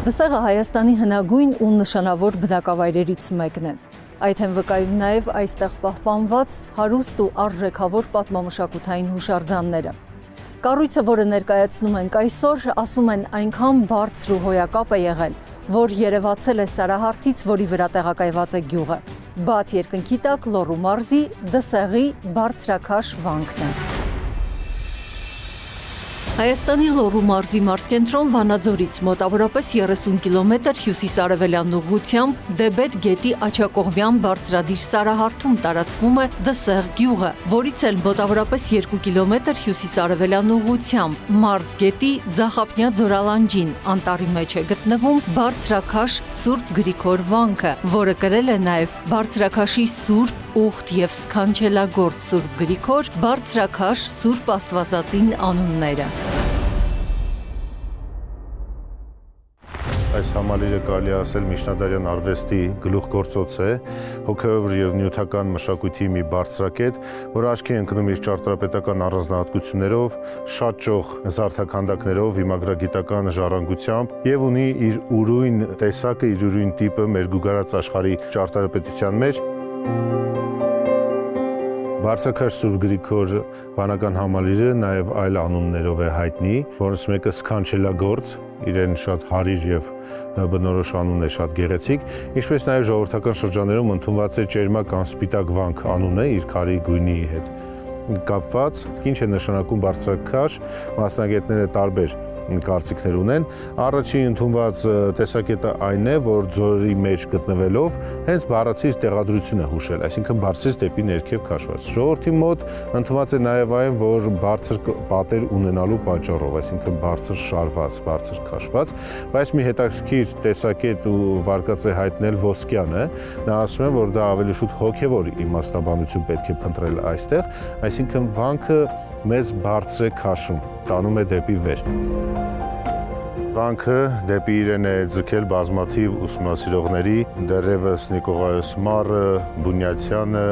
Դսեղը Հայաստանի հնագույն ու նշանավոր բնակավայրերից մեկն է։ Այդ են վկայում նաև այստեղ պահպանված հարուստ ու արժեքավոր պատմամշակութային հուշարձանները։ Կառույցը, որը ներկայացնում ենք այսօր, ասում են այնքան բարձր ու հոյակապ է եղել, որ երևացել է Սարահարթից, որի վրա տեղակայված է գյուղը։ Բաց երկնքի տակ Լոռու մարզի Դսեղի բարձրաքաշ վանքն է։ Հայաստանի Լոռու մարզի մարզկենտրոն Վանաձորից մոտավորապես 30 կիլոմետր հյուսիս-արևելյան ուղղությամբ Դեբետ գետի աջակողմյան բարձրադիր Սարահարթում տարածվում է Դսեղ գյուղը, որից էլ մոտավորապես 2 կիլոմետր հյուսիս-արևելյան ուղղությամբ Մարզ գետի Ձախապնյա ձորալանջին անտառի մեջ է գտնվում բարձրաքաշ Սուրբ Գրիգոր վանքը, որը կրել է նաև բարձրաքաշի Սուրբ ուխտ և սքանչելագործ Սուրբ Գրիգոր, բարձրաքաշ Սուրբ Աստվածածին անունները։ Այս համալիրը կարելի ասել միջնադարյան արվեստի գլուխգործոց է, հոգևոր և նյութական մշակույթի մի բարձրակետ, որ աչքի է ընկնում իր ճարտարապետական առանձնահատկություններով, շատ ճոխ զարդաքանդակներով, վիմագրագիտական ժառանգությամբ և ունի իր ուրույն տեսակը, իր ուրույն տիպը մեր գուգարած աշխարհի ճարտարապետության մեջ։ Բարձրաքաշ Սուրբ Գրիգոր վանական համալիրը նաև այլ անուններով է հայտնի, որոնց մեկը Սքանչելագործ, իրեն շատ հարիր և բնորոշ անուն է, շատ գեղեցիկ, ինչպես նաև ժողովրդական շրջաններում ընդունված է Ճերմակ անսպիտակ վանք անունը իր քարի գույնի հետ կապված։ Ինչ է նշանակում բարձրաքաշ, մասնագետները տարբեր կարծիքներ ունեն։ Առաջին ընդունված տեսակետը այն է, որ ձորի մեջ գտնվելով հենց բառացի տեղադրություն է հուշել, այսինքն բարձրից դեպի ներքև քաշված։ Ժողովրդի մոտ ընդունված է նաև այն, որ բարձր պատեր ունենալու պատճառով, այսինքն բարձր շարված, բարձր քաշված, բայց մի հետաքրքիր տեսակետ ու վարկած է հայտնել Ոսկյանը, նա ասում է, որ դա ավելի շուտ հոգևոր իմաստաբանություն պետք է փնտրել այստեղ, այսինքն վանքը մեզ բարձր է քաշում, տանում է դեպի վեր։ Վանքը դեպի իրեն է ձգել բազմաթիվ ուսումնասիրողների, դեռևս Նիկողայոս Մարը, Բունյացյանը,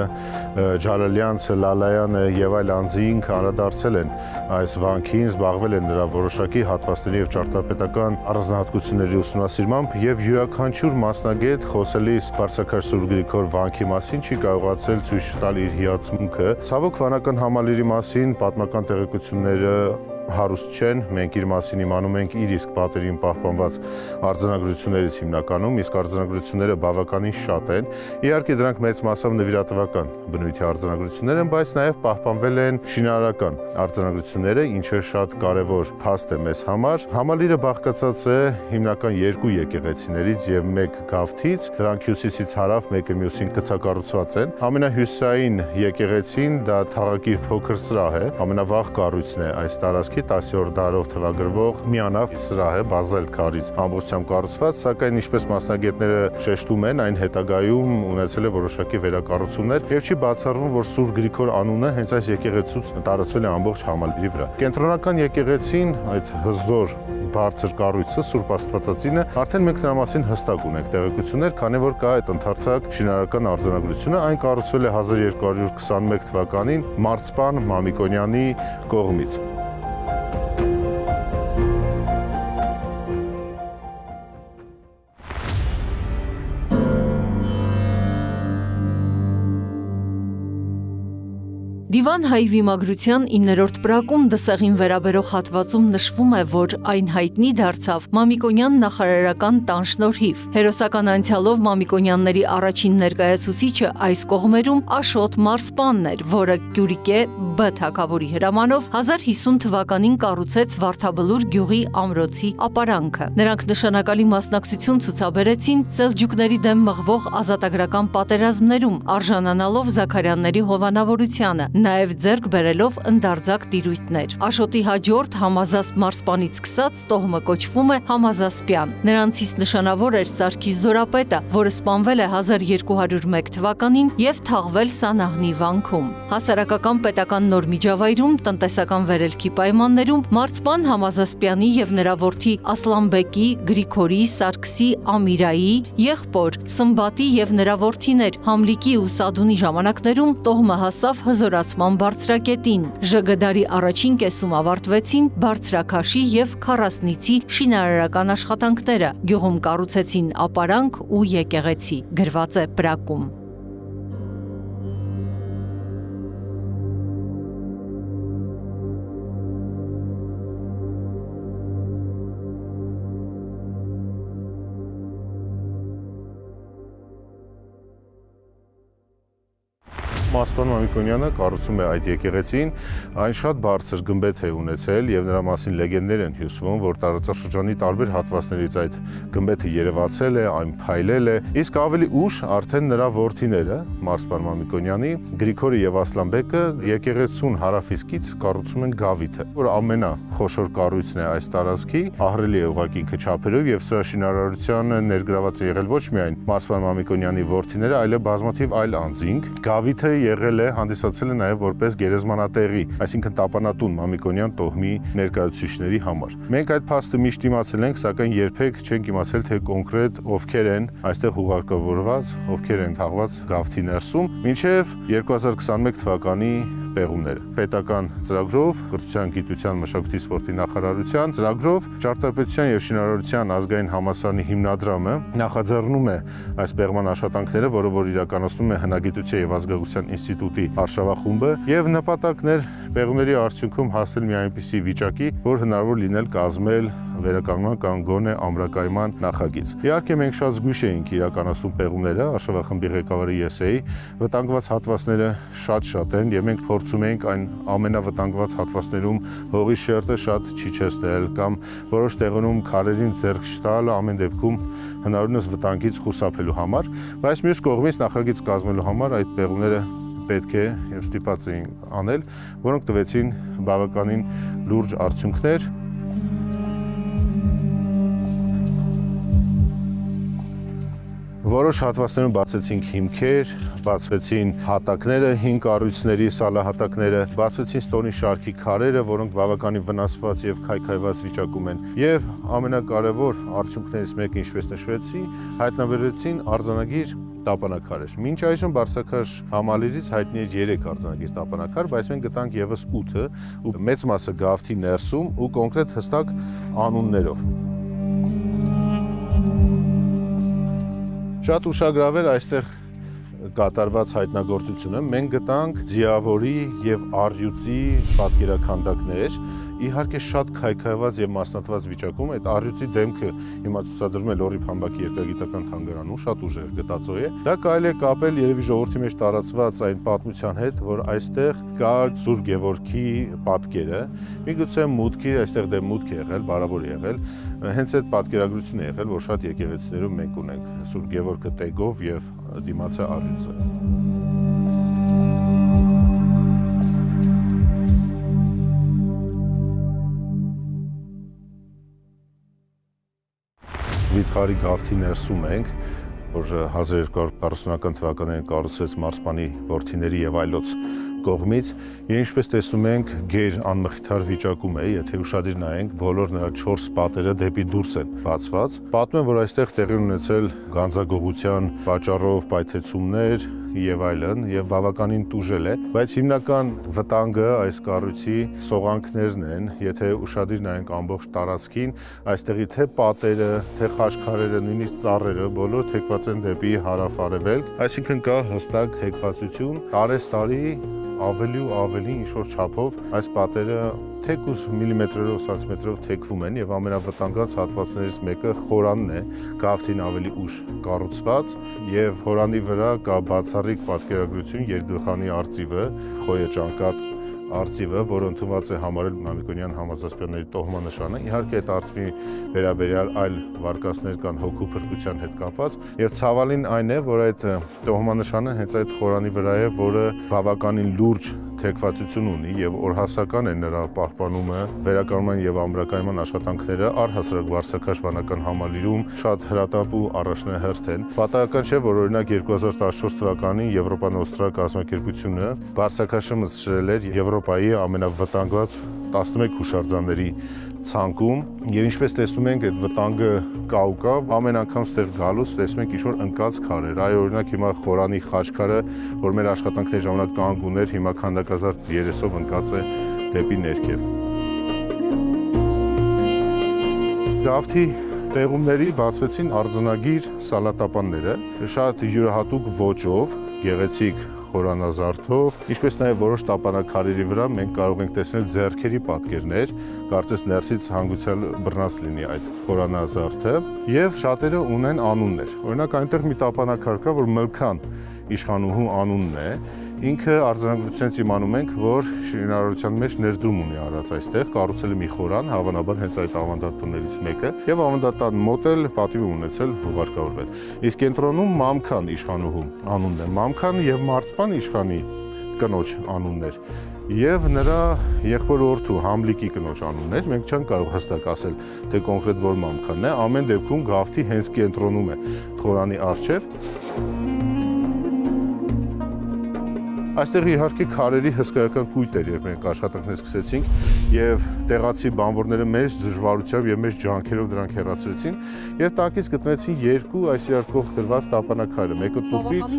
Ջալալյանցը, Լալայանը և այլ անձինք անդրադարձել են այս վանքին, զբաղվել են նրա որոշակի հատվածների և ճարտարապետական առանձնահատկությունների ուսումնասիրմամբ և յուրաքանչյուր մասնագետ խոսելիս բարձրաքաշ Սուրբ Գրիգոր վանքի մասին չի կարողացել ցույց տալ իր հիացմունքը։ Ցավոք վանական համալիրի մասին պատմական տեղեկությունները հարուստ չեն, մենք իր մասին իմանում ենք իր իսկ պատերին պահպանված արձանագրություններից հիմնականում, իսկ արձանագրությունները բավականին շատ են։ Իհարկե դրանք մեծ մասամբ նվիրատվական բնույթի արձանագրություններ են, բայց նաև պահպանվել են շինարարական արձանագրությունները, ինչը շատ կարևոր փաստ է մեզ համար։ Համալիրը բաղկացած է հիմնական երկու եկեղեցիներից և մեկ գավթից, դրանք հյուսիսից հարավ մեկը մյուսին կցակառուցված են։ Ամենահյուսիսային եկեղեցին դա թաղակիր փոքր սրահ է, ամենավաղ կառույցն է այս տարածքի 10-րդ դարով թվագրվող միանավ սրահ է, բազալտ քարից ամբողջությամբ կառուցված, սակայն ինչպես մասնագետները շեշտում են, այն հետագայում ունեցել է որոշակի վերակառուցումներ և չի բացառվում, որ Սուրբ Գրիգոր անունը հենց այս եկեղեցուց տարածվել է ամբողջ համալիրի վրա։ Կենտրոնական եկեղեցին, այդ հզոր բարձր կառույցը, Սուրբ Աստվածածինը, արդեն մենք նրա մասին հստակ ունենք տեղեկություններ, քանի որ կա այդ ընդարձակ շինարարական արձանագրությունը, այն կառուցվել է 1221 թվականին մարզպան Մամիկոնյանի կողմից։ Դիվան հայ վիմագրության 9-րդ պրակում Դսեղին վերաբերող հատվածում նշվում է, որ այն հայտնի դարձավ Մամիկոնյան նախարարական տան շնորհիվ։ Հերոսական անցյալով Մամիկոնյանների առաջին ներկայացուցիչը այս կողմերում Աշոտ մարզպանն էր, որը Կյուրիկե B թագավորի հրամանով 1050 թվականին կառուցեց Վարդաբլուր գյուղի ամրոցի ապարանքը։ Նրանք նշանակալի մասնակցություն ցուցաբերեցին սելջուկների դեմ մղվող ազատագրական պատերազմներում, արժանանալով Զաքարյանների հովանավորությանը, նաև ձեռք բերելով ընդարձակ տիրույթներ։ Աշոտի հաջորդ Համազասպ մարզպանից սկսած տոհմը կոչվում է Համազասպյան։ Նրանցից նշանավոր էր Սարգիս Զորապետը, որը սպանվել է 1201 թվականին և թաղվել Սանահնի վանքում։ Հասարակական պետական նոր միջավայրում, տնտեսական վերելքի պայմաններում մարզպան Համազասպյանի և նրա որդի Ասլանբեկի, Գրիգորի, Սարգսի, Ամիրայի, եղբոր Սմբատի և նրա որդիներ Համլիկի ու Սադունի ժամանակներում տոհմը հասավ հզորացման վերակառուցման բարձրակետին։ ԺԳԴ-ի առաջին կեսում ավարտվեցին բարձրաքաշի և քառասնիցի շինարարական աշխատանքները, գյուղում կառուցեցին ապարանք ու եկեղեցի, գրված է պրակում։ Մարսպան Մամիկոնյանը կառուցում է այդ եկեղեցին, այն շատ բարձր գմբեթ է ունեցել եւ նրա մասին լեգենդներ են հյուսվում, որ տարածաշրջանի տարբեր հատվածներից այդ գմբեթը երևացել է, այն փայլել է, իսկ ավելի ուշ արդեն նրա որդիները, Մարսպան Մամիկոնյանի, Գրիգորը եւ Ասլանբեկը եկեղեցուն հարավիսկից կառուցում են գավիթը, որ ամենախոշոր կառույցն է այս տարածքի, ահռելի է ուղղակի ինքը չափերով եւ սրա շինարարությանը ներգրաված է եղել ոչ միայն Մարսպան Մամիկոնյանի որդիները, այլև բազմաթիվ այլ անձինք։ Գավիթը եղել է, հանդիսացել է նաև որպես գերեզմանատեղի, այսինքն տապանատուն Մամիկոնյան տոհմի ներկայացուցիչների համար։ Մենք այդ փաստը միշտ իմացել ենք, սակայն երբեք չենք իմացել, թե կոնկրետ ովքեր են այստեղ ուղարկավորված, ովքեր են թաղված գավթի ներսում, մինչև 2021 թվականի պեղումները։ Պետական ծրագրով, կրթության, գիտության, մշակույթի, սպորտի նախարարության ծրագրով ճարտարապետության եւ շինարարության ազգային համալսարանի հիմնադրամը նախաձեռնում է այս պեղման աշխատանքները, որը որ իրականացնում է հնագիտության եւ ազգագրության ինստիտուտի արշավախումբը եւ նպատակն էր պեղումների արդյունքում հասնել մի այնպիսի վիճակի, որ հնարավոր լինել կազմել վերականգնման կամ գոնե ամրակայման նախագիծ։ Իհարկե մենք շատ զգույշ էինք իրականացում պեղումները, արշավախմբի ղեկավարի ես էի, վտանգված հատվածները շատ են եւ մենք փորձում ենք այն ամենավտանգված հատվածներում հողի շերտը շատ չիջեցնել կամ որոշ տեղերում քարերին ձեռք չտալ, ամեն դեպքում հնարավորինս վտանգից խուսափելու համար, բայց մյուս կողմից նախագիծ կազմելու համար այդ պեղումները պետք է եւ ստիպված էին անել, որոնք տվեցին բավականին լուրջ արդյունքներ։ Որոշ հատվածներում բացեցինք հիմքեր, բացվեցին հատակները, հին կառույցների սալահատակները, բացվեցին ստոնի շարքի քարերը, որոնք բավականին վնասված եւ քայքայված վիճակում են։ Եվ ամենակարևոր արդյունքներից մեկը, ինչպես նշվեցի, հայտնաբերվեցին արձանագիր տապանակարեր։ Մինչ այժմ բարձրաքաշ համալիրից հայտնի էր 3 արձանագիր տապանակար, բայց մենք գտանք եւս 8-ը, ու մեծ մասը գավթի ներսում ու կոնկրետ հստակ անուններով։ Շատ ուշագրավ էր այստեղ կատարված հայտնագործությունը, մենք գտանք ձիավորի եւ առյուծի պատկերաքանդակներ, իհարկե շատ քայքայված եւ մասնատված վիճակում, այդ առյուծի դեմքը հիմա ցուցադրվում է Լոռի Փամբակի երկրագիտական թանգարանում, շատ ուժեղ գտածո է։ Դա կարելի է կապել երևի ժողովրդի մեջ տարածված այն պատմության հետ, որ այստեղ կա Սուրբ Գևորգի պատկերը, միգուցե մուտքի, այստեղ դե մուտք է եղել, բարավոր է եղել, հենց այդ պատկերագրությունն է եղել, որ շատ եկեղեցիներում մենք ունենք Սուրբ Գևորգը տեգով եւ դիմացը առյուծը։ Վիթխարի գավթի ներսում ենք, որ 1240-ական թվականներին կառուցվեց Մարսպանի որդիների եւ այլոց կողմից, եւ ինչպես տեսնում ենք, գեր անմխիթար վիճակում է, եթե ուշադիր նայենք, բոլոր նրա 4 պատերը դեպի դուրս են բացված։ Պատմում են, որ այստեղ տեղի ունեցել գանձագողության պատճառով պայթեցումներ եւ այլն, եւ բավականին տուժել է, բայց հիմնական վտանգը այս կառույցի սողանքներն են, եթե ուշադիր նայենք ամբողջ տարածքին, այստեղի թե պատերը, թե խաչքարերը, նույնիսկ ծառերը, բոլոր թեքված են դեպի հարավ-արևելք, այսինքն կա հստակ թեքվածություն, տարեստարի ավելի ու ավելի ինչ-որ չափով այս պատերը թեկուզ միլիմետրերով, սանտիմետրերով թեքվում են եւ ամենավտանգված հատվածներից մեկը խորանն է, գավթին ավելի ուշ կառուցված եւ խորանի վրա կա բացառիկ պատկերագրություն երկգլխանի արծիվը, խոյը ճանկած արծիվը, որը ընդունված է համարել Մամիկոնյան համազասպյանների տոհմանշանը։ Իհարկե այդ արծվի վերաբերյալ այլ վարկածներ կան հոգու փրկության հետ կապված եւ ցավալին այն է, որ այդ տոհմանշանը հենց այդ խորանի վրա է, որը բավականին լուրջ թեքվածություն ունի եւ օրհասական է նրա պահպանումը, վերականգնման եւ ամրակայնման աշխատանքները առհասարակ Վարսակաշ վանական համալիրում շատ հրատապ ու առաջնահերթ են։ Պատահական չէ, որ օրինակ 2014 թվականին Եվրոպա Նոստրա կազմակերպությունը Վարսակաշը մտցրել էր Եվրոպայի ամենավտանգված 11 հուշարձանների ցանկում եւ ինչպես տեսնում ենք այդ վտանգը կա ու կա, ամեն անգամ ստեղ գալուց տեսնում ենք ինչ-որ ընկած քարեր։ Այ օրինակ հիմա Խորանի խաչքարը, որ մեր աշխատանքների ժամանակ կանգ ուներ, հիմա քանդակազարդ երեսով ընկած է դեպի ներքև։ Գավթի տեղումների բացվեցին արձանագիր սալատապանները, շատ յուրահատուկ ոճով, գեղեցիկ խորանազարդով, ինչպես նաև որոշ տապանակարերի վրա մենք կարող ենք տեսնել ձեռքերի պատկերներ, կարծես ներսից հանգուցյալ բռնած լինի այդ խորանազարդը, եւ շատերը ունեն անուններ։ Օրինակ այնտեղ մի տապանակար կա, որ Մլքան իշխանուհու անունն է, ինքը արձանագրությունից իմանում ենք, որ շինարարության մեջ ներդրում ունի արած այստեղ, կառուցել է մի խորան, հավանաբար հենց այդ ավանդատներից մեկը, եւ ավանդատան մոտ էլ պատիվ ունեցել ուղարկավորվել։ Իսկ կենտրոնում Մամքան իշխանուհու անունն է, Մամքան եւ Մարզպան իշխանի կնոջ անուններ եւ նրա եղբոր որդու Համլիկի կնոջ անուններ, մենք չենք կարող հստակ ասել, թե կոնկրետ որ Մամքանն է, ամեն դեպքում Գավթի հենց կենտրոնում է խորանի առջև։ Այստեղ իհարկե քարերի հսկայական կույտ էր, երբ մենք աշխատանքներ սկսեցինք եւ տեղացի բանվորները մեծ դժվարությամբ եւ մեծ ջանքերով դրանք հեռացրեցին եւ տակից գտնեցին երկու այս իարկող դրված տապանակարը, մեկը տուֆից,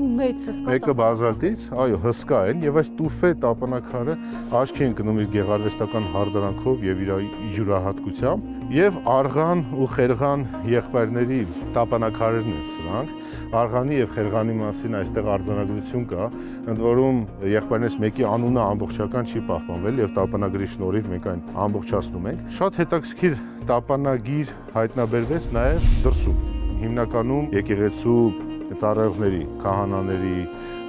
մեկը բազալտից, այո, հսկա են եւ այս տուֆե տապանակարը աչքի են գնում իր գեղարվեստական հարդարանքով եւ իր յուրահատկությամբ եւ Արգան ու Խերղան եղբայրների տապանակարերն են սրանք։ Արգանի եւ Խերղանի մասին այստեղ արձանագրություն կա, ընդ որում եղբայրներից մեկի անունը ամբողջական չի պահպանվել եւ տապանագրի շնորհիվ մենք այն ամբողջացնում ենք։ Շատ հետաքրքիր տապանագիր հայտնաբերվեց նաեւ դրսում։ Հիմնականում եկեղեցու ծառայողների, քահանաների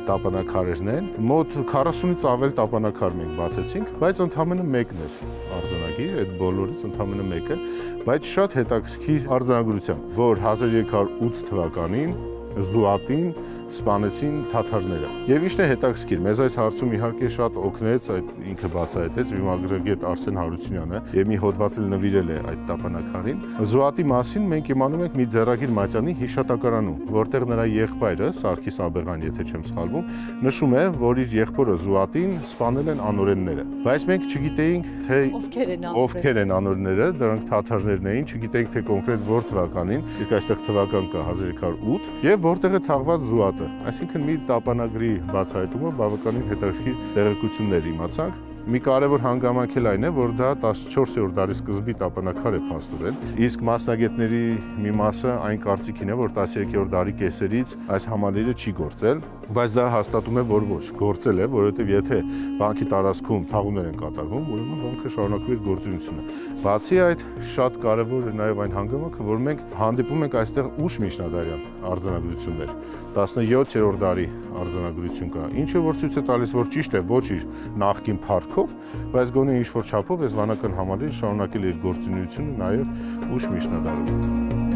տապանակարերն են։ Մոտ 40-ից ավել տապանակար մենք բացեցինք, բայց ընդամենը մեկն էր արձանագիր, այդ բոլորից ընդամենը մեկը, բայց շատ հետաքրքիր արձանագրությամբ, որ 1308 թվականին Զուատին սպանեցին թաթարները։ Եվ ինչն է հետաքրքիր, մեզ այս հարցում իհարկե շատ օգնեց այդ ինքը բացահայտեց վիմագրագետ Արսեն Հարությունյանը եւ մի հոդված էլ նվիրել է այդ տապանակարին։ Զուատի մասին մենք իմանում ենք մի Ձեռագիր Մատյանի հիշատակարանում, որտեղ նրա եղբայրը Սարգիս Աբեղյան, եթե չեմ սխալվում, նշում է, որ իր եղբորը Զուատին սպանել են անօրենները։ Բայց մենք չգիտեինք, թե ովքեր են անօրենները, դրանք թաթարներն էին, չգիտեինք թե կոնկրետ որ թվականին, իսկ այստեղ թվական կա 1308 եւ որտեղ է թաղված Զուատը։ Այսինքն մի տապանագրի բացահայտումը բավականին հետաքրքիր տեղեկություններ իմացանք։ Մի կարևոր հանգամանք էլ այն է, որ դա 14-րդ դարի սկզբի տապանակար է փաստորեն, իսկ մասնագետների մի մասը այն կարծիքին է, որ 13-րդ դարի կեսերից այս համալիրը չի գործել, բայց դա հաստատում է, որ ոչ, գործել է, որովհետև եթե վանքի տարածքում թաղումներ են կատարվում, ուրեմն վանքը շարունակում իր գործունեությունը։ Բացի այդ, շատ կարևոր է նաև այն հանգամանքը, որ մենք հանդիպում ենք այստեղ ուշ միջնադարյան արձանագրություններ, 17-րդ դարի արձանագրություն կա, ինչը որ ցույց է տալիս, որ ճիշտ է, ոչ իր նախկին փառքով, բայց գոնե ինչ-որ չափով այս վանական համալիրը շարունակել է իր գործունեությունը նաև ուշ միջնադարում։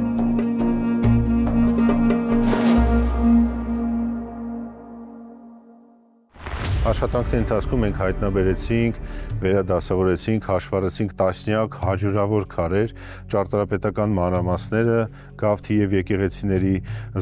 Աշխատանքների ընթացքում մենք հայտնաբերեցինք, վերադասավորեցինք, հաշվառեցինք տասնյակ հաջորավոր քարեր, ճարտարապետական մանրամասները, Գավթի եւ եկեղեցիների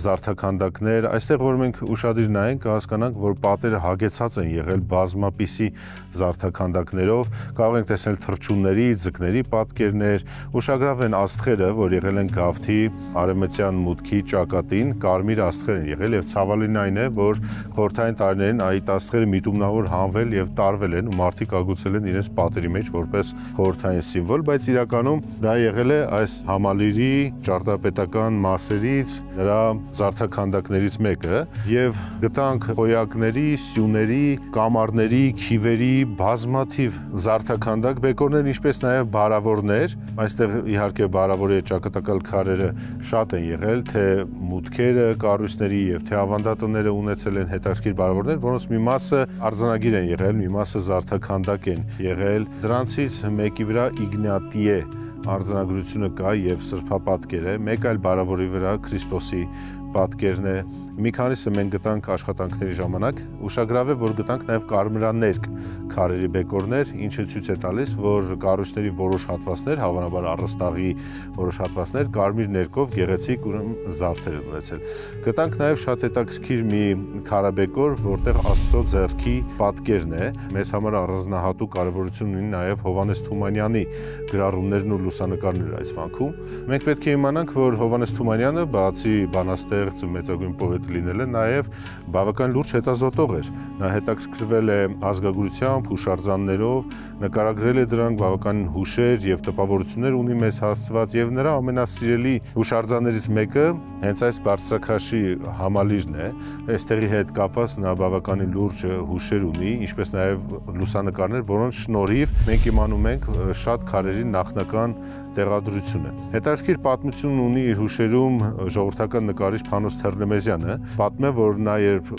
զարդաքանդակներ, այստեղ որ մենք ուշադիր նայենք, կհասկանանք, որ պատերը հագեցած են եղել բազմապիսի զարդաքանդակներով, կարող ենք տեսնել թռչունների, ձկների պատկերներ, ուշագրավ են աստղերը, որ եղել են Գավթի արևմտյան մուտքի ճակատին, կարմիր աստղեր են եղել եւ ցավալին այն է, որ խորհրդային տարիներին այդ աստղերը միտումնավոր հանվել եւ տարվել են ու մարդիկ ագուցել են իրենց պատերի մեջ որպես խորհրդային սիմվոլ, բայց իրականում դա եղել է այս համալիրի ճարտարապետական մասերից, նրա զարդաքանդակներից մեկը եւ գտանք խոյակների, սյուների, կամարների, քիվերի բազմաթիվ զարդաքանդակ բեկորներ, ինչպես նաեւ բարավորներ, այստեղ իհարկե բարավորի ճակատակալ քարերը շատ են եղել, թե մուտքերը կառույցների եւ թե ավանդատները ունեցել են հետաքրքիր բարավորներ, որոնց մի մասը արձանագիր են եղել, մի մասը զարդաքանդակ են եղել։ Դրանցից մեկի վրա Իգնատիե արձանագրությունը կա եւ սրբապատկեր է, մեկ այլ բարավորի վրա Քրիստոսի պատկերն է մի քանիսը մենք գտանք աշխատանքների ժամանակ, ուշագրավ է, որ գտանք նաև կարմրաներկ քարերի բեկորներ, ինչը ցույց է տալիս, որ կառույցների որոշ հատվածներ, հավանաբար առաստաղի որոշ հատվածներ կարմիր ներկով գեղեցիկ զարդեր են ունեցել։ Գտանք նաև շատ հետաքրքիր մի քարաբեկոր, որտեղ Աստծո ձեռքի պատկերն է, մեզ համար առանձնահատուկ կարևորություն ունի նաև Հովհաննես Թումանյանի գրառումներն ու լուսանկարները այս վանքում։ Մենք պետք է իմանանք, որ Հովհաննես Թումանյանը, բացի բանաստեղծ ու մեծագույն պոետ լինելը, նաև բավական լուրջ հետազոտող էր։ Նա հետաքրքրվել է ազգագրությամբ, հուշարձաններով, նկարագրել է դրանք բավական հուշեր եւ տպավորություններ ունի մեզ հասցված, եւ նրա ամենասիրելի հուշարձաններից մեկը հենց այս բարձրաքաշի համալիրն է։ Այստեղի հետ կապված նա բավականին լուրջ հուշեր ունի, ինչպես նաև լուսանկարներ, որոնց շնորհիվ մենք իմանում ենք շատ քարերի նախնական տեղադրությունը։ Հետաքրքիր պատմություն ունի իր հուշերում ժողովրդական նկարիչ Փանոս Թերնեմեզյանը, պատմում է, որ նա երբ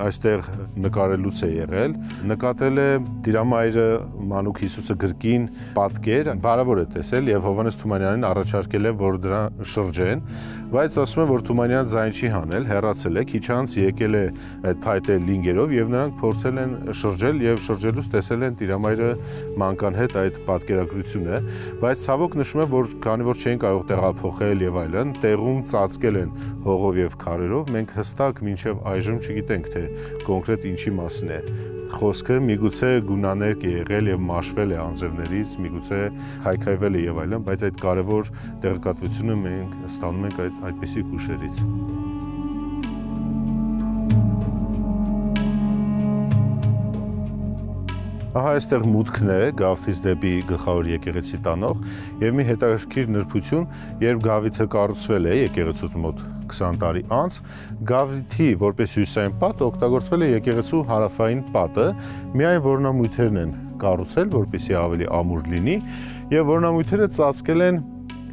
այստեղ նկարելուց է եղել, նկատել է Տիրամայրը Մանուկ Հիսուսը գրկին պատկեր, բարավոր է տեսել եւ Հովհաննես Թումանյանին առաջարկել է, որ դրա շրջեն, բայց ասում է, որ Թումանյանը ձայն չի հանել, հեռացել է, քիչ անց եկել է այդ փայտե լինգերով եւ նրանք փորձել են շրջել եւ շրջելուց տեսել են Տիրամայրը մանկան հետ այդ պատկերագրությունը, բայց ցավոք նշում է, որ քանի որ չէին կարող տեղափոխել եւ այլն, տեղում ծածկել են հողով եւ քարերով, մենք հստակ մինչեւ այժմ չգիտենք, թե կոնկրետ ինչի մասին է խոսքը, միգուցե գունաներկ է եղել եւ մաշվել է անձրևներից, միգուցե քայքայվել է եւ այլն, բայց այդ կարևոր տեղեկատվությունը մենք ստանում ենք այդպիսի հուշերից։ Ահա այստեղ մուտքն է Գավթից դեպի գլխավոր եկեղեցի տանող եւ մի հետաքրքիր նրբություն, երբ Գավիթը կառուցվել է եկեղեցուց մոտ 20 տարի անց, Գավիթի որպես հյուսիսային պատ օգտագործվել է եկեղեցու հարավային պատը, միայն որոնամույթերն են կառուցել, որպեսզի ավելի ամուր լինի, եւ որոնամույթերը ծածկել են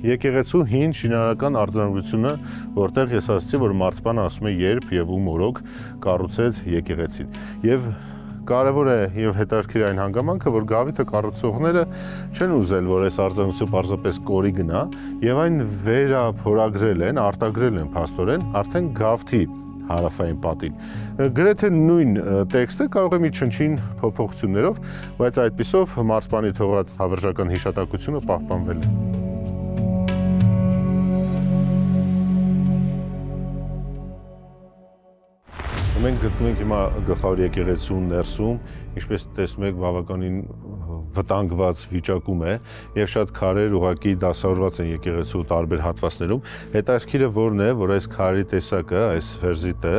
եկեղեցու հին շինարարական արձանագրությունը, որտեղ ես ասացի, որ մարզպանը ասում է երբ եւ ում օրոք կառուցեց եկեղեցին։ Եվ կարևոր է եւ հետաքրքիր այն հանգամանքը, որ Գավիթը կառուցողները չեն ուզել, որ այս արձանագրությունը պարզապես կորի գնա, եւ այն վերափորագրել են, արտագրել են փաստորեն արդեն Գավթի հարավային պատին։ Գրեթե նույն տեքստը կարող է մի չնչին փոփոխություններով, բայց այդպիսով մարզպանի թողած հավերժական հիշատակությունը պահպանվել է։ Մենք գտնվում ենք հիմա գլխավոր եկեղեցու ներսում, ինչպես տեսնում եք, բավականին վտանգված վիճակում է եւ շատ քարեր ուղղակի դասավորված են եկեղեցու տարբեր հատվածներում։ Հետաքրքիրը որն է, որ այս քարերի տեսակը, այս վերզիտը,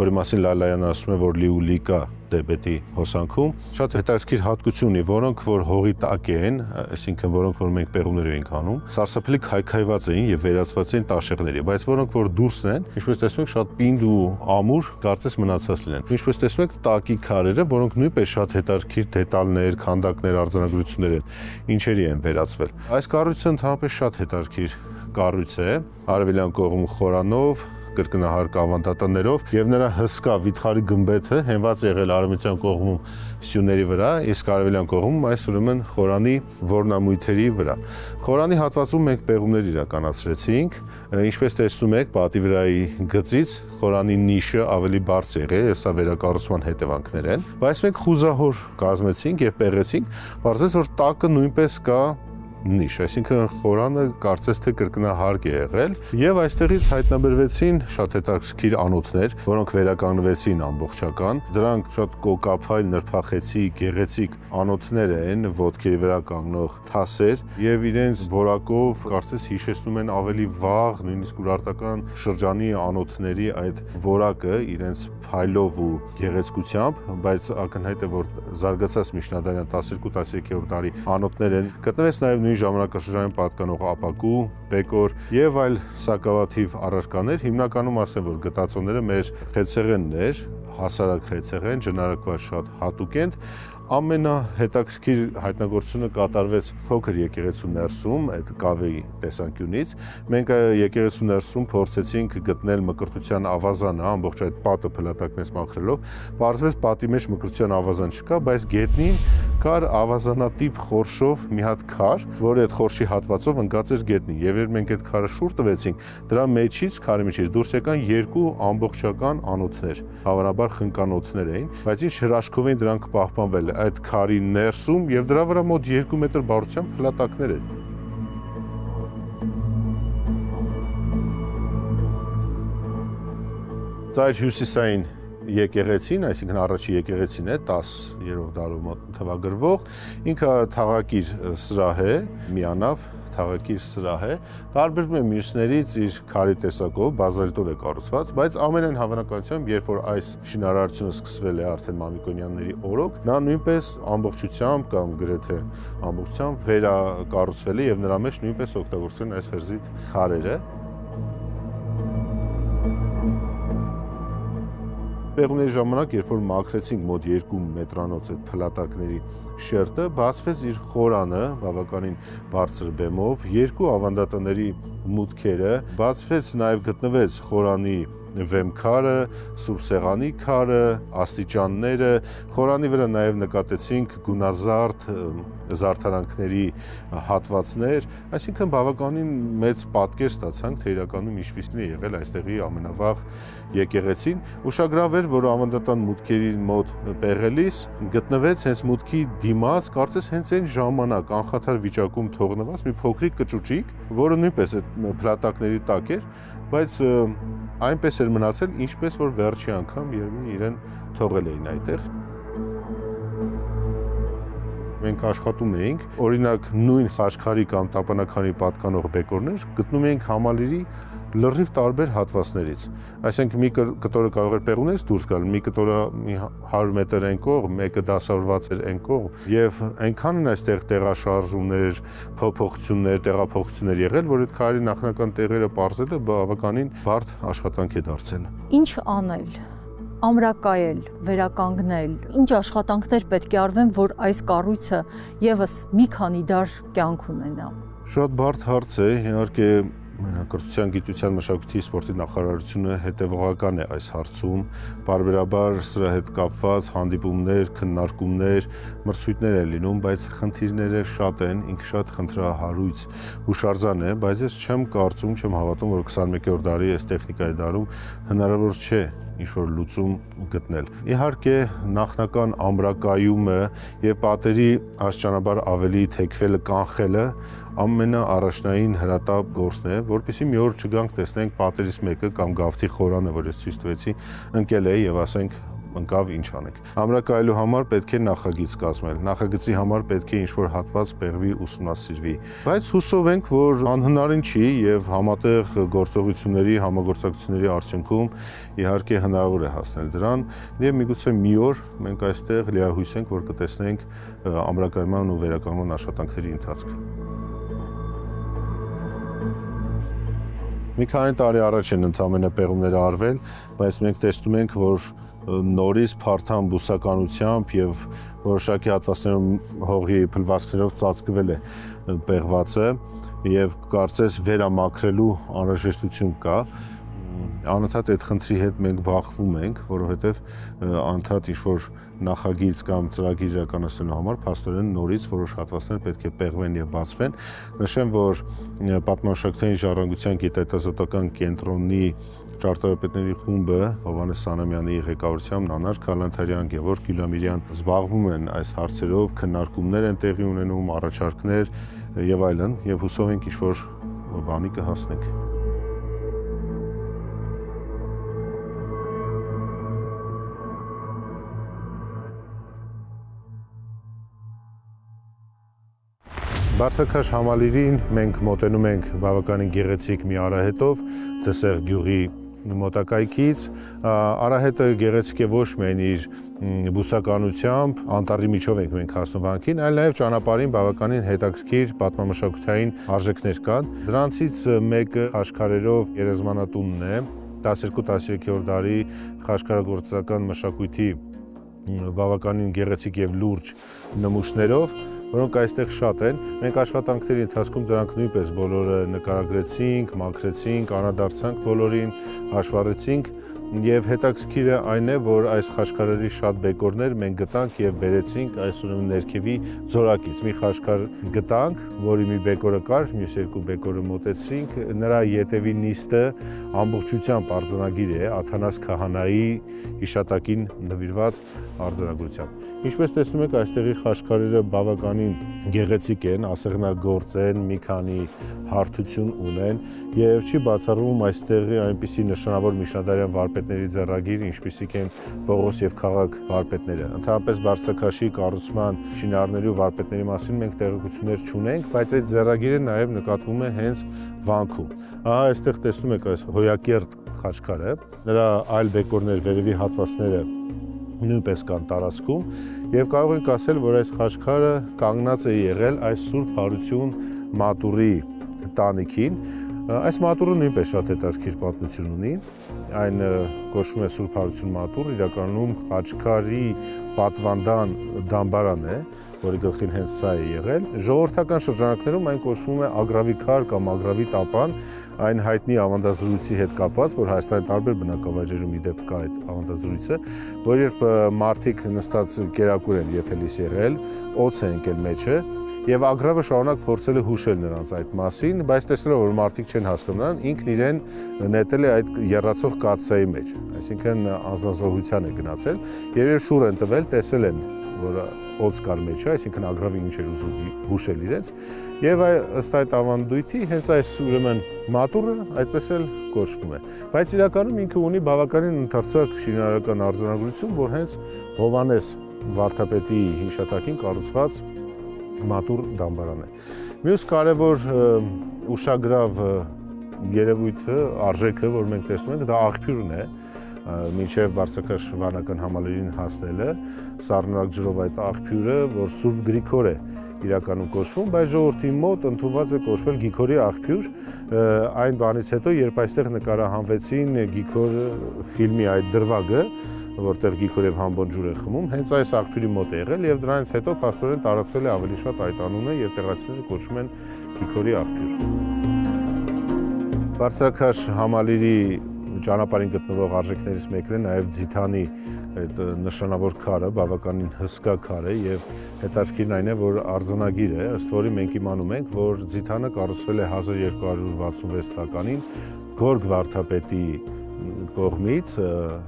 որի մասին Լալայանը ասում է, որ լի ու լի կա Տերբետի հոսանքում, շատ հետաքրքիր հատկություն ունի, որոնք որ հողի տակ են, այսինքն որոնք որ մենք պեղումներ ենք անում, սարսափելի քայքայված էին եւ վերածված էին տաշեղների, բայց որոնք որ դուրսն են, ինչպես տեսնում եք, շատ պինդ ու ամուր, կարծես մնացած լինեն։ Ինչպես տեսնում եք, տակի քարերը, որոնք նույնպես շատ հետաքրքիր դետալներ, քանդակներ, արձանագրություններ են, ինչերի են վերածվել։ Այս կառույցը ընդհանրապես շատ հետաքրքիր կառույց է, արևելյան կողմում խորանով, կրկնահարկ ավանդատներով եւ նրա հսկա վիթխարի գմբեթը հենված եղել արևմտյան կողմում սյուների վրա, իսկ արևելյան կողմում այս ուրեմն խորանի որնամույթերի վրա։ Խորանի հատվածում մենք պեղումներ իրականացրեցինք, ինչպես տեսնում եք, պատի վրայի գծից խորանի նիշը ավելի բարձր եղել, սա վերակառուցման հետևանքներ են, բայց մենք խուզահոր կազմեցինք եւ պեղեցինք, բարձրացած որ տակը նույնպես կա նիշ, այսինքն խորանը կարծես թե կրկնահարկ է եղել եւ այստեղից հայտնաբերվեցին շատ հետաքրքիր անոթներ, որոնք վերականգնվեցին ամբողջական։ Դրանք շատ կոկափայլ, նրբախեցիկ, գեղեցիկ անոթներ են, ոտքերի վրա կանգնող թասեր եւ իրենց որակով կարծես հիշեցնում են ավելի վաղ, նույնիսկ ուրարտական շրջանի անոթների այդ որակը իրենց փայլով ու գեղեցկությամբ, բայց ակնհայտ է, որ զարգացած միջնադարյան 12-13-րդ դարի անոթներ են։ Գտնվեց նաեւ նույն ժամանակաշրջանին պատկանող ապակու, բեկոր եւ այլ սակավաթիվ առարկաներ, հիմնականում ասեմ, որ գտածոները մեր խեցեղեններ, հասարակ խեցեղեն, ջնարակված շատ հատուկ են։ Ամենահետաքրքիր հայտնագործությունը կատարվեց փոքր եկեղեցու ներսում, այդ կավեի տեսանկյունից։ Մենք եկեղեցու ներսում փորձեցինք գտնել մկրտության ավազանը, ամբողջ այդ պատը փլատակնես մաքրելով։ Պարզվեց պատի մեջ մկրտության ավազան չկա, բայց գետնին կար ավազանատիպ խորշով մի հատ քար, որը այդ խորշի հատվածով ընկած էր գետնին, եւ երբ մենք այդ քարը շուռ տվեցինք, դրա մեջից քարի միջից դուրս եկան երկու ամբողջական անոթներ, հավանաբար խնկանոթներ էին, բայց ինչ հրաշքով էին դրանք պահպանվել այդ քարի ներսում եւ դրա վրա մոտ 2 մետր բարության փլատակներ են։ Ծայր հյուսիսային եկեղեցին, այսինքն առաջի եկեղեցին է 10-րդ դարում թվագրվող, ինքը թաղակիր սրահ է, միանավ թաղակիր սրահ է, տարբերվում է մյուսներից իր քարի տեսակով, բազալտով է կառուցված, բայց ամենայն հավանականությամբ, երբ որ այս շինարարությունը սկսվել է արդեն Մամիկոնյանների օրոք, նա նույնպես ամբողջությամբ կամ գրեթե ամբողջությամբ վերակառուցվել է եւ նրա մեջ նույնպես օգտագործել են այս ֆերզիտ քարերը։ Պեղումների ժամանակ, երբ որ մաքրեցինք մոտ 2 մետրանոց այդ փլատակների շերտը, բացվեց իր խորանը, բավականին բարձր բեմով, երկու ավանդատների մուտքերը, բացվեց նաև գտնվեց խորանի վեմքարը, սուրբ սեղանի քարը, աստիճանները, խորանի վրա նաև նկատեցինք գունազարդ զարդարանքների հատվածներ, այսինքն բավականին մեծ պատկեր ստացանք, թե իրականում ինչպիսին է եղել այստեղի ամենավաղ եկեղեցին։ Ուշագրավ էր, որ ավանդատան մուտքերի մոտ պեղելիս գտնվեց հենց մուտքի դիմաց, կարծես հենց այն ժամանակ անխաթար վիճակում թողնված մի փոքրիկ կճուճիկ, որը նույնպես այդ փլատակների տակ էր, բայց այնպես էր մնացել, ինչպես որ վերջի անգամ երևի իրեն թողել էին այդտեղ։ Մենք աշխատում էինք, օրինակ նույն խաչքարի կամ տապանականի պատկանող բեկորներ գտնում էինք համալիրի լրիվ տարբեր հատվածներից։ Այսինքն մի կտորը կարող էր պեղունից դուրս գալ, մի կտորը 100 մետր այն կողմ, մեկը դասավորված էր այն կողմ, եւ այնքան են այստեղ տեղաշարժումներ, փոփոխություններ, տեղափոխություններ եղել, որ այդ քարի նախնական տեղերը պարզելը բավականին բարդ աշխատանք է դարձել։ Ինչ անել, ամրակայել, վերականգնել, ինչ աշխատանքներ պետք է արվեն, որ այս կառույցը եւս մի քանի դար կյանք ունենա։ Շատ բարդ հարց է, իհարկե Կրթության, գիտության, մշակույթի, սպորտի նախարարությունը հետևողական է այս հարցում, բարբերաբար սրա հետ կապված հանդիպումներ, քննարկումներ, մրցույթներ են լինում, բայց խնդիրները շատ են, ինքը շատ խնդրահարույց հուշարձան է, բայց ես չեմ կարծում, չեմ հավատում, որ 21-րդ դարի այս տեխնիկայի դարում հնարավոր չէ ինչ-որ լուծում գտնել։ Իհարկե, նախնական ամրակայումը եւ պատերի աստիճանաբար ավելի թեքվելը, կանխելը ամենաառաջնային հրատապ գործն է, որպեսզի մի օր չգանք տեսնենք պատերից մեկը կամ գավթի խորանը, որ ես ցույց տվեցի, ընկել է եւ ասենք ընկավ ինչ անենք։ Ամրակայելու համար պետք է նախագիծ կազմել, նախագծի համար պետք է ինչ-որ հատված պեղվի, ուսումնասիրվի, բայց հուսով ենք, որ անհնարին չի եւ համատեղ գործողությունների, համագործակցությունների արդյունքում իհարկե հնարավոր է հասնել դրան եւ միգուցե մի օր մենք այստեղ լիահույս ենք, որ կտեսնենք ամրակայման ու վերականգնման աշխատանքների ընթացքը։ Մի քանի տարի առաջ են ընդամենը պեղումները արվել, բայց մենք տեսնում ենք, որ նորից փարթամ բուսականությամբ եւ որոշակի հատվածներում հողի փլվածքներով ծածկվել է պեղվածը եւ կարծես վերամաքրելու անհրաժեշտություն կա։ Անընդհատ այդ խնդրի հետ մենք բախվում ենք, որովհետեւ անընդհատ ինչ-որ նախագիծ կամ ծրագիր իրականացնելու համար փաստորեն նորից որոշ հատվածներ պետք է պեղվեն եւ բացվեն։ Նշեմ, որ պատմամշակութային ժառանգության գիտահետազոտական կենտրոնի ճարտարապետների խումբը Հովհաննես Սանամյանի ղեկավարությամբ Նանար Քալանթարյան, Գևորգ Գյուլամիրյան զբաղվում են այս հարցերով, քննարկումներ են տեղի ունենում, առաջարկներ եւ այլն, եւ հուսով ենք ինչ-որ բանի կհասնենք։ Բարձրաքաշ համալիրին մենք մոտենում ենք բավականին գեղեցիկ մի արահետով, Դսեղ գյուղի մոտակայքից, արահետը գեղեցիկ է ոչ միայն իր բուսականությամբ, անտառի միջով ենք մենք հասնում վանքին, այլ նաև ճանապարհին բավականին հետաքրքիր պատմամշակութային արժեքներ կան։ Դրանցից մեկը խաչքարերով գերեզմանատունն է, 12-13-րդ դարի խաչքարագործական մշակույթի բավականին գեղեցիկ եւ լուրջ նմուշներով, որոնք այստեղ շատ են։ Մենք աշխատանքների ընթացքում դրանք նույնպես բոլորը նկարագրեցինք, մաքրեցինք, անդրադարձանք բոլորին, հաշվառեցինք Եվ հետաքրքիրը այն է, որ այս խաչքարերի շատ բեկորներ մենք գտանք եւ բերեցինք այս ուրեմն ներքևի ձորակից։ Մի խաչքար գտանք, որի մի բեկորը կար, մյուս երկու բեկորը մոտեցրինք, նրա ետևի նիստը ամբողջությամբ արձանագիր է Աթանաս Քահանայի հիշատակին նվիրված արձանագրությամբ։ Ինչպես տեսնում եք, այստեղի խաչքարերը բավականին գեղեցիկ են, ասեղնագործ են, մի քանի հարթություն ունեն եւ չի բացառվում այստեղի այնպիսի նշանավոր միջնադարյան վարպետների ձեռագիր, ինչպիսիք են Պողոս եւ Քաղաք վարպետները։ Ընդհանրապես Բարձրաքաշի կառուցման շինարարների ու վարպետների մասին մենք տեղեկություններ չունենք, բայց այդ ձեռագիրը նաեւ նկատվում է հենց վանքում։ Ահա այստեղ տեսնում եք այս հոյակերտ խաչքարը, նրա այլ բեկորներ վերևի հատվածները նույնպես կան տարածքում եւ կարող ենք ասել, որ այս խաչքարը կանգնած է եղել այս Սուրբ Հարություն մատուռի տանիքին։ Այս մատուռը նույնպես շատ հետաքրքիր պատմություն ունի։ Այն կոչվում է Սուրբ Հարություն մատուռ, իրականում խաչքարի պատվանդան դամբարան է, որի գլխին հենց սա է եղել։ Ժողովրդական շրջանակներում այն կոչվում է ագրավի քար կամ ագրավի տապան, այն հայտնի ավանդազրույցի հետ կապված, որ Հայաստանի տարբեր բնակավայրերում ի դեպ կա այդ ավանդազրույցը, որ երբ մարդիկ նստած կերակուր են եփելիս եղել, օձ է ընկել մեջը, եւ ագրավը շարունակ փորձել է հուշել նրանց այդ մասին, բայց տեսնելով որ մարդիկ չեն հասկանում նրան, ինքն իրեն նետել է այդ եռացող կաթսայի մեջ, այսինքն անձնազոհության է գնացել, եւ երբ շուռ են տվել, տեսել են, որ օձ կար մեջը, այսինքն ագրավը ինչ էր ուզում հուշել իրենց, եւ ըստ այդ ավանդույթի հենց այս ուրեմն մատուռը այդպես էլ կոչվում է, բայց իրականում ինքը ունի բավականին ընդարձակ շինարարական արձանագրություն, որ հենց Հովհաննես վարդապետի հիշատակին կառուցված մատուռ դամբարան է։ Մյուս կարևոր ուշագրավ երևույթը, արժեքը, որ մենք տեսնում ենք, դա աղբյուրն է, մինչև Բարձրաքաշ վանական համալիրին հասնելը, սառնորակ ջրով այդ աղբյուրը, որ Սուրբ Գրիգոր է իրականում կոչվում, բայց ժողովրդի մոտ ընդունված է կոչվել Գիգորի աղբյուր, այն բանից հետո, երբ այստեղ նկարահանվեցին Գիգոր ֆիլմի այդ դրվագը, որտեղ Գիգոր եւ Համբոն ջուր է խմում, հենց այս աղբյուրի մոտ է եղել եւ դրանից հետո փաստորեն տարածվել է ավելի շատ այդ անունը եւ տեղացիները կոչում են Գիգորի աղբյուր։ Բարձրաքաշ համալիրի ճանապարհին գտնվող արժեքներից մեկն է նաեւ Ձիթանի այդ նշանավոր քարը, բավականին հսկա քար է եւ հետաքրքիրն այն է, որ արձանագիր է, ըստ որի մենք իմանում ենք, որ Ձիթանը կառուցվել է 1266 թվականին Գորգ վարդապետի կողմից,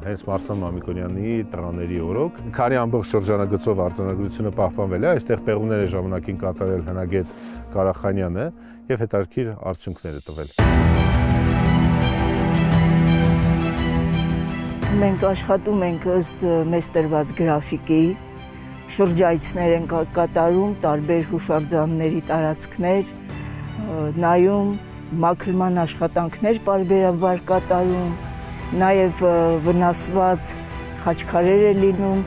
հենց Մարսան Մամիկոնյանի տղաների օրոք։ Քարի ամբողջ շրջանագծով արձանագրությունը պահպանվել է, այստեղ պեղումներ է ժամանակին կատարել հնագետ Կարախանյանը եւ հետաքրքիր արդյունքներ է տվել։ Մենք աշխատում ենք ըստ մեզ տրված գրաֆիկի, շրջայցներ ենք կատարում, տարբեր հուշարձանների տարածքներ, նայում, մաքրման աշխատանքներ պարբերաբար կատարում, նաև վնասված խաչքարեր է լինում,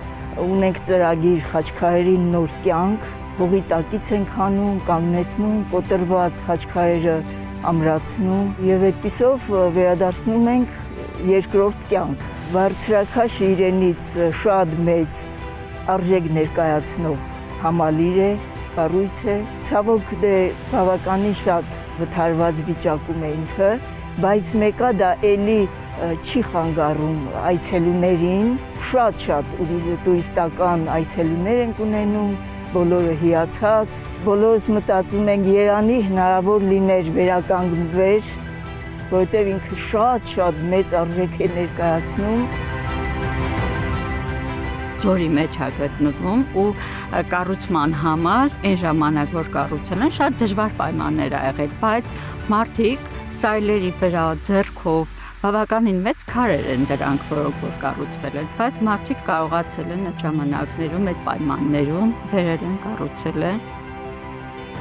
ունենք ծրագիր խաչքարերի նոր կյանք, հողի տակից ենք հանում, կանգնեցնում, կոտրված խաչքարերը ամրացնում եւ այդպիսով վերադարձնում ենք երկրորդ կյանք։ Բարձրաքաշը իրենից շատ մեծ արժեք ներկայացնող համալիր է, կառույց է, ցավոք բավականին շատ վթարված վիճակում է ինքը, բայց մեկը դա էլի չի խանգարում այցելուներին, շատ տուրիստական այցելուներ ենք ունենում, բոլորը հիացած, բոլորս մտածում ենք երանի հնարավոր լիներ վերականգնվեր, որովհետև ինքը շատ մեծ արժեք է ներկայացնում։ Ձորի մեջ է գտնվում ու կառուցման համար այն ժամանակ, որ կառուցել են, շատ դժվար պայմաններ ա եղել, բայց մարդիկ սայլերի վրա ձեռքով բավականին մեծ քարեր են դրանք, որոնք որ կառուցվել են, բայց մարդիկ կարողացել են այդ ժամանակներում, այդ պայմաններում վերել են, կառուցել են։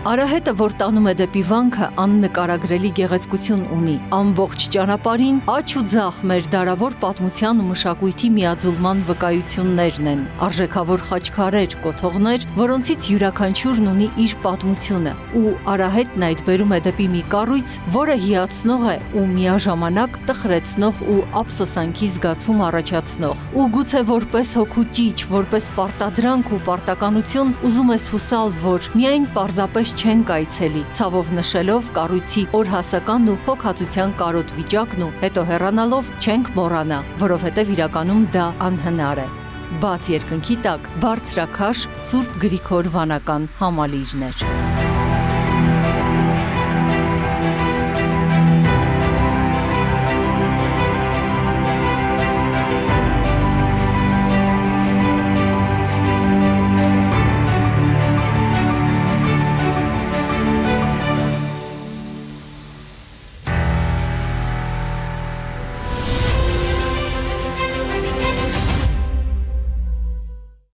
Արահետը, որ տանում է դեպի վանքը, աննկարագրելի գեղեցկություն ունի։ Ամբողջ ճանապարհին աջ ու ձախ մեր դարավոր պատմության ու մշակույթի միաձուլման վկայություններն են։ Արժեքավոր խաչքարեր, կոթողներ, որոնցից յուրաքանչյուրն ունի իր պատմությունը, ու Արահետն այդ բերում է դեպի մի կառույց, որը հիացնող է ու միաժամանակ տխրեցնող ու ափսոսանքի զգացում առաջացնող։ Ու գուցե որպես հոգու ճիչ, որպես պարտադրանք ու պարտականություն ուզում ես հուսալ, որ միայն պարզապես այլևս չենք այցելի, ցավով նշելով կառույցի օրհասական ու հոգացության կարոտ վիճակն ու հետո հեռանալով չենք մոռանա, որովհետև իրականում դա անհնար է։ Բաց երկնքի տակ բարձրաքաշ Սուրբ Գրիգոր վանական համալիրներ։